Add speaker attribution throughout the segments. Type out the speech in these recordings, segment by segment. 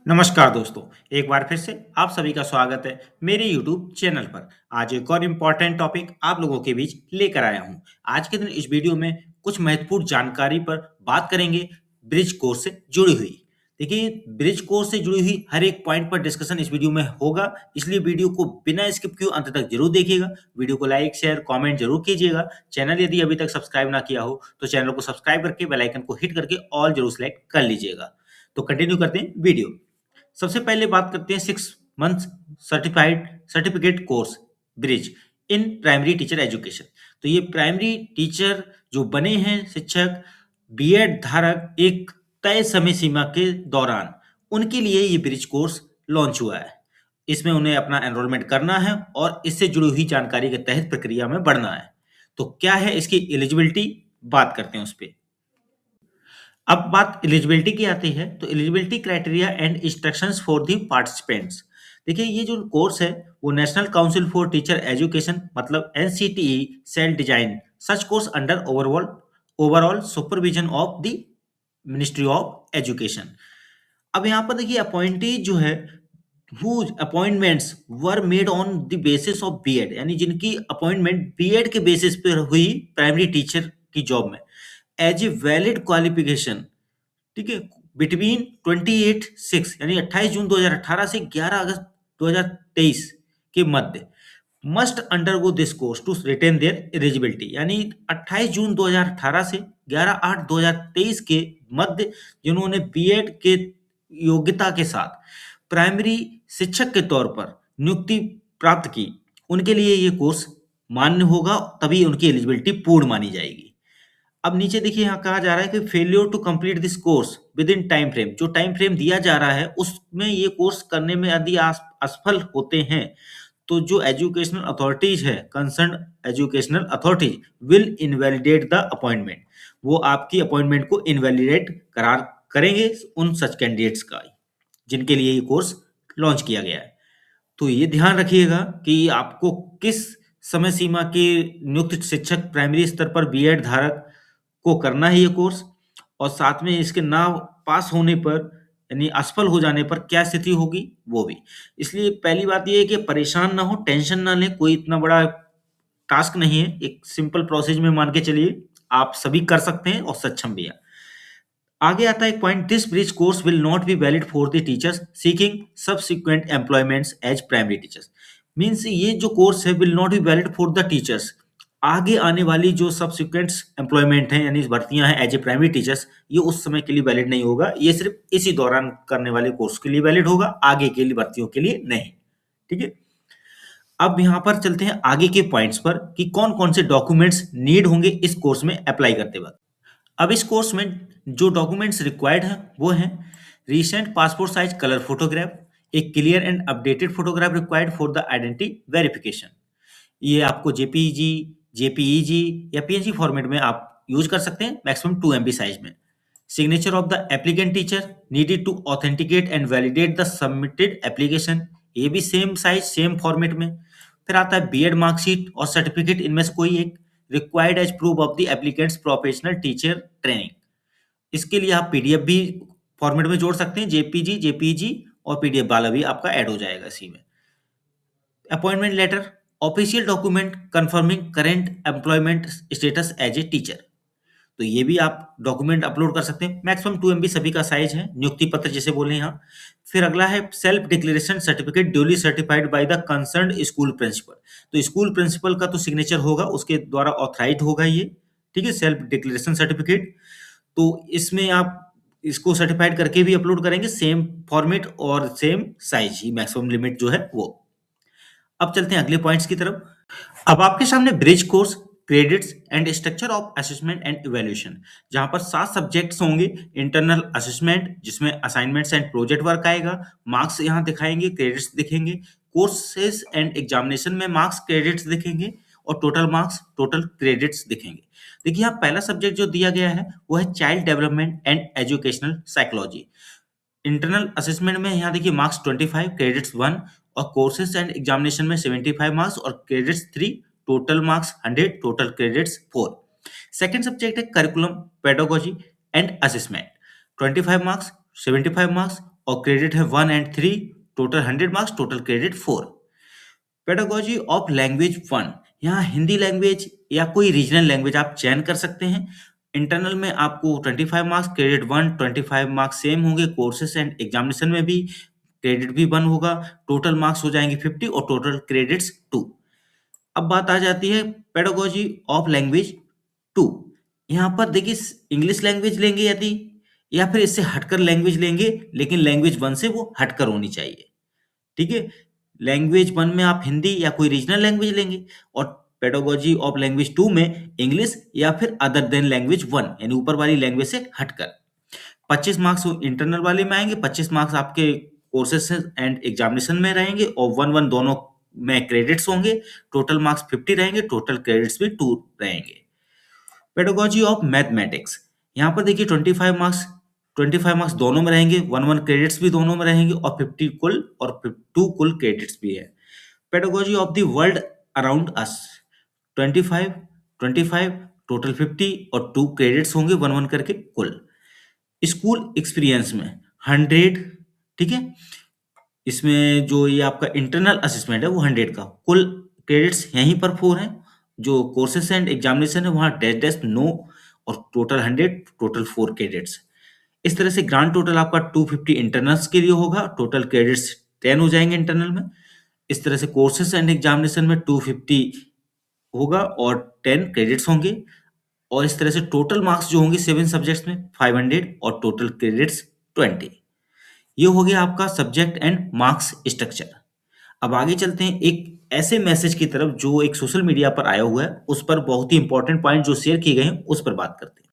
Speaker 1: नमस्कार दोस्तों, एक बार फिर से आप सभी का स्वागत है मेरे YouTube चैनल पर। आज एक और इम्पोर्टेंट टॉपिक आप लोगों के बीच लेकर आया हूं। आज के दिन इस वीडियो में कुछ महत्वपूर्ण जानकारी पर बात करेंगे ब्रिज कोर्स से जुड़ी हुई। देखिए, ब्रिज कोर्स से जुड़ी हुई हर एक पॉइंट पर डिस्कशन इस वीडियो में होगा, इसलिए वीडियो को बिना स्किप किए अंत तक जरूर देखिएगा। वीडियो को लाइक, शेयर, कॉमेंट जरूर कीजिएगा। चैनल यदि अभी तक सब्सक्राइब ना किया हो तो चैनल को सब्सक्राइब करके बेल आइकन को हिट करके ऑल जरूर सेलेक्ट कर लीजिएगा। तो कंटिन्यू करते हैं वीडियो। सबसे पहले बात करते हैं 6 month certified certificate course bridge in primary teacher education. तो ये प्राइमरी टीचर जो बने हैं शिक्षक, बीएड धारक एक तय समय सीमा के दौरान, उनके लिए ये ब्रिज कोर्स लॉन्च हुआ है। इसमें उन्हें अपना एनरोलमेंट करना है और इससे जुड़ी हुई जानकारी के तहत प्रक्रिया में बढ़ना है। तो क्या है इसकी एलिजिबिलिटी, बात करते हैं उस पर। अब बात एलिजिबिलिटी की आती है, तो eligibility criteria and instructions for the participants. देखिए, ये जो कोर्स है वो National Council for Teacher Education मतलब NCTE cell design such course under overall supervision of the Ministry of Education. अब यहाँ पर देखिए, अपॉइंटी जो है whose appointments were made on the basis of BEd, यानी जिनकी अपॉइंटमेंट बीएड के बेसिस पर हुई प्राइमरी टीचर की जॉब में, एज ए वैलिड क्वालिफिकेशन, ठीक है, बिटवीन 28/6 यानी 28 जून 2018 से 11 अगस्त 2023 के मध्य, must undergo this course to retain their eligibility. यानी 28 जून 2018 से 11/8/2023 के मध्य जिन्होंने बीएड के योग्यता के साथ प्राइमरी शिक्षक के तौर पर नियुक्ति प्राप्त की, उनके लिए ये कोर्स मान्य होगा, तभी उनकी एलिजिबिलिटी पूर्ण मानी जाएगी। अब नीचे देखिए, यहाँ कहा जा रहा है कि failure to complete this course within time frame. जो टाइम फ्रेम दिया जा रहा है उसमें ये कोर्स करने में यदि असफल होते हैं तो जो एजुकेशनल अथॉरिटीज है, concern educational authorities will invalidate the appointment. वो आपकी अपॉइंटमेंट को इनवैलिडेट करार करेंगे उन सच कैंडिडेट्स का जिनके लिए ये कोर्स लॉन्च किया गया है। तो ये ध्यान रखिएगा कि आपको किस समय सीमा के नियुक्त शिक्षक प्राइमरी स्तर पर बीएड धारक को करना है ये कोर्स, और साथ में इसके ना पास होने पर यानी असफल हो जाने पर क्या स्थिति होगी वो भी। इसलिए पहली बात ये है कि परेशान ना हो, टेंशन ना लें, कोई इतना बड़ा टास्क नहीं है, एक सिंपल प्रोसेस में मान के चलिए आप सभी कर सकते हैं और सक्षम भी हैं। आगे आता है एक point, this bridge course will not be valid for the teachers seeking subsequent employments as primary teachers. Means ये जो कोर्स है will not be valid for the teachers, आगे आने वाली जो सब्सिक्वेंट एम्प्लॉयमेंट है यानी भर्तियां हैं एज ए प्राइमरी टीचर्स, ये उस समय के लिए वैलिड नहीं होगा। ये सिर्फ इसी दौरान करने वाले कोर्स के लिए वैलिड होगा, आगे के लिए भर्तियों के लिए नहीं। ठीक है, अब यहाँ पर चलते हैं आगे के पॉइंट्स पर कि कौन कौन से डॉक्यूमेंट्स नीड होंगे इस कोर्स में अप्लाई करते वक्त। अब इस कोर्स में जो डॉक्यूमेंट्स रिक्वायर्ड हैं वो हैं recent passport size colour photograph, एक clear and updated photograph required for the identity verification. ये आपको जेपीजी, जेपीईजी या पीएनजी फॉर्मेट में आप यूज कर सकते हैं, मैक्सिमम 2 MB साइज में। Signature of the applicant teacher needed to authenticate and validate the submitted application, ये भी सेम साइज सेम फॉर्मेट में। फिर आता है बीएड मार्कशीट और सर्टिफिकेट, इनमें से कोई एक required as proof of the applicants professional teacher training. इसके लिए आप पीडीएफ भी फॉर्मेट में जोड़ सकते हैं, जेपीजी, जेपीजी और पीडीएफ वाला भी आपका ऐड हो जाएगा इसी में। Appointment letter, official document confirming current employment status as a teacher, तो ये भी आप डॉक्यूमेंट अपलोड कर सकते हैं। मैक्सिमम 2 MB सभी का साइज है, नियुक्ति पत्र जिसे बोले यहाँ। फिर अगला है self declaration certificate duly certified by the concerned school principal. तो स्कूल प्रिंसिपल का तो सिग्नेचर होगा, उसके द्वारा ऑथराइज होगा ये। ठीक है, सेल्फ डिक्लेरेशन सर्टिफिकेट, तो इसमें आप इसको सर्टिफाइड करके भी अपलोड करेंगे, सेम फॉर्मेट और सेम साइज ही, मैक्सिमम लिमिट जो है वो। अब चलते हैं अगले पॉइंट्स की तरफ। अब आपके सामने bridge course credits and structure of assessment and evaluation, जहां पर 7 सब्जेक्ट्स होंगे। इंटरनल असेसमेंट जिसमें असाइनमेंट्स एंड प्रोजेक्ट वर्क आएगा, मार्क्स यहां दिखाएंगे, क्रेडिट्स दिखेंगे। कोर्सेज एंड एग्जामिनेशन में मार्क्स क्रेडिट्स दिखेंगे और टोटल मार्क्स टोटल क्रेडिट्स दिखेंगे। देखिए, यहाँ पहला सब्जेक्ट जो दिया गया है वो है child development and educational psychology. Internal assessment में यहाँ देखिए मार्क्स 25, क्रेडिट्स 1, और कोर्सेज एंड एग्जामिनेशन में 75 मार्क्स और credits 3, total marks 100, total credits 4। Second subject है curriculum pedagogy and assessment, 25 marks, 75 marks और क्रेडिट है 1 and 3, total 100 marks, total credit 4। Pedagogy of language 1, यहाँ हिंदी लैंग्वेज या कोई रीजनल लैंग्वेज आप चयन कर सकते हैं। इंटरनल में आपको 25 मार्क्स, क्रेडिट 1, 25 मार्क्स सेम होंगे। कोर्सेस एंड एग्जामिनेशन में भी क्रेडिट भी 1 होगा, टोटल मार्क्स हो जाएंगे 50 और टोटल क्रेडिट्स 2। अब बात आ जाती है पेडागोजी ऑफ लैंग्वेज 2। यहाँ पर देखिए इंग्लिश लैंग्वेज लेंगे यदि, या फिर इससे हटकर लैंग्वेज लेंगे, लेकिन लैंग्वेज 1 से वो हटकर होनी चाहिए। ठीक है, लैंग्वेज 1 में आप हिंदी या कोई रीजनल लैंग्वेज लेंगे, और पेडागोजी ऑफ लैंग्वेज 2 में इंग्लिश या फिर अदर देन लैंग्वेज 1, यानी ऊपर वाली लैंग्वेज से हटकर। 25 मार्क्स इंटरनल वाले में आएंगे, 25 मार्क्स आपके कोर्सेस एंड एग्जामिनेशन में रहेंगे, और 1-1 दोनों में क्रेडिट्स होंगे। टोटल मार्क्स 50 रहेंगे, टोटल क्रेडिट्स भी 2 रहेंगे। पेडागोजी ऑफ मैथमेटिक्स, यहाँ पर देखिए 25 मार्क्स दोनों में रहेंगे, 1-1 क्रेडिट्स भी दोनों में रहेंगे, और 50 कुल और 2 कुल क्रेडिट्स भी है। Pedagogy of the world around us, 25 25 total 50 और 2 क्रेडिट्स होंगे, 1-1 करके कुल। स्कूल एक्सपीरियंस में 100, ठीक है, इसमें जो ये आपका इंटरनल असेसमेंट है वो 100 का, कुल क्रेडिट्स यहीं पर 4 हैं। जो कोर्सेस एंड एग्जामिनेशन है वहाँ डैश डैश नो, और टोटल 100, टोटल 4 क्रेडिट्स। इस तरह से ग्रांड टोटल आपका 250 इंटरनल्स के लिए होगा, टोटल क्रेडिट्स 10 हो जाएंगे इंटरनल में। इस तरह से कोर्सेस एंड एग्जामिनेशन में 250 होगा और 10 क्रेडिट्स होंगे, और इस तरह से टोटल मार्क्स जो होंगे 7 सब्जेक्ट्स में 500 और टोटल क्रेडिट्स 20। ये हो गया आपका सब्जेक्ट एंड मार्क्स स्ट्रक्चर। अब आगे चलते हैं एक ऐसे मैसेज की तरफ जो एक सोशल मीडिया पर आया हुआ है, उस पर बहुत ही इंपॉर्टेंट पॉइंट जो शेयर किए गए हैं उस पर बात करते हैं।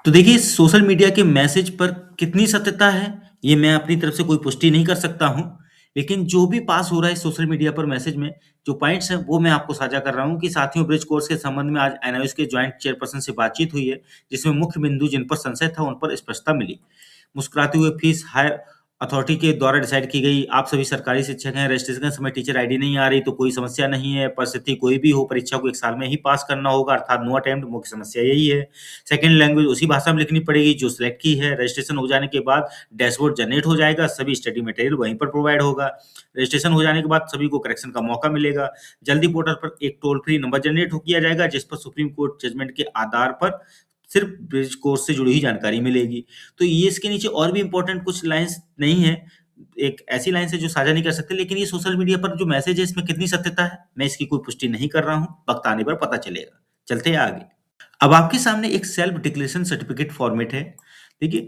Speaker 1: तो देखिए सोशल मीडिया के मैसेज पर कितनी सत्यता है ये मैं अपनी तरफ से कोई पुष्टि नहीं कर सकता हूं, लेकिन जो भी पास हो रहा है सोशल मीडिया पर मैसेज में जो पॉइंट्स हैं वो मैं आपको साझा कर रहा हूं कि साथियों ब्रिज कोर्स के संबंध में आज एनआईओएस के ज्वाइंट चेयरपर्सन से बातचीत हुई है, जिसमें मुख्य बिंदु जिन पर संशय था उन पर स्पष्टता मिली। मुस्कुराते हुए फीस हायर अथॉरिटी के द्वारा डिसाइड की गई। आप सभी सरकारी शिक्षक हैं, रजिस्ट्रेशन के समय टीचर आईडी नहीं आ रही तो कोई समस्या नहीं है। परिस्थिति कोई भी हो, परीक्षा को 1 साल में ही पास करना होगा, अर्थात नो अटेम्प्ट। मुख्य समस्या यही है। सेकंड लैंग्वेज उसी भाषा में लिखनी पड़ेगी जो सिलेक्ट की है। रजिस्ट्रेशन हो जाने के बाद डैशबोर्ड जनरेट हो जाएगा, सभी स्टडी मटेरियल वहीं पर प्रोवाइड होगा। रजिस्ट्रेशन हो जाने के बाद सभी को करेक्शन का मौका मिलेगा। जल्दी पोर्टल पर एक टोल फ्री नंबर जनरेट किया जाएगा जिस पर सुप्रीम कोर्ट जजमेंट के आधार पर सिर्फ ब्रिज कोर्स से जुड़ी हुई जानकारी मिलेगी। तो ये इसके नीचे और भी इंपॉर्टेंट कुछ लाइंस नहीं है, एक ऐसी लाइन से जो साझा नहीं कर सकते, लेकिन ये सोशल मीडिया पर जो मैसेज है इसमें कितनी सत्यता है मैं इसकी कोई पुष्टि नहीं कर रहा हूं, वक्त आने पर पता चलेगा। चलते हैं आगे। अब आपके सामने एक सेल्फ डिक्लेरेशन सर्टिफिकेट फॉर्मेट है। देखिए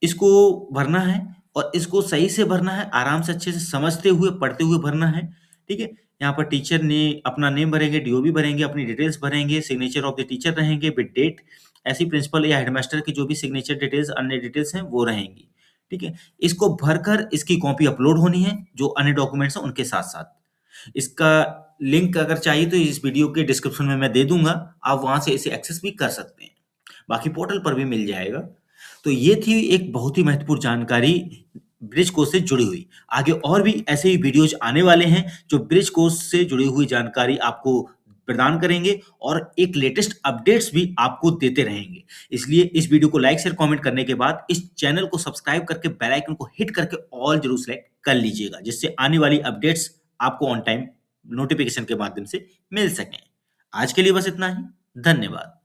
Speaker 1: इसको भरना है और इसको सही से भरना है, आराम से अच्छे से समझते हुए पढ़ते हुए भरना है। ठीक है, यहाँ पर टीचर ने अपना नेम भरेंगे, डीओबी भरेंगे, अपनी डिटेल्स भरेंगे, सिग्नेचर ऑफ द टीचर रहेंगे विद डेट, ऐसी प्रिंसिपल या हेडमास्टर की जो भी सिग्नेचर डिटेल्स अन्य डिटेल्स हैं वो रहेंगी। ठीक है, इसको भरकर इसकी कॉपी अपलोड होनी है जो अन्य डॉक्यूमेंट्स हैं उनके साथ साथ। इसका लिंक अगर चाहिए तो इस वीडियो के डिस्क्रिप्शन में मैं दे दूंगा, आप वहां से इसे एक्सेस भी कर सकते हैं, बाकी पोर्टल पर भी मिल जाएगा। तो ये थी एक बहुत ही महत्वपूर्ण जानकारी ब्रिज कोर्स से जुड़ी हुई। आगे और भी ऐसे ही वीडियोज आने वाले हैं जो ब्रिज कोर्स से जुड़ी हुई जानकारी आपको प्रदान करेंगे और एक लेटेस्ट अपडेट्स भी आपको देते रहेंगे। इसलिए इस वीडियो को लाइक शेयर कमेंट करने के बाद इस चैनल को सब्सक्राइब करके बेल आइकन को हिट करके ऑल जरूर सेलेक्ट कर लीजिएगा, जिससे आने वाली अपडेट्स आपको ऑन टाइम नोटिफिकेशन के माध्यम से मिल सकें। आज के लिए बस इतना ही। धन्यवाद।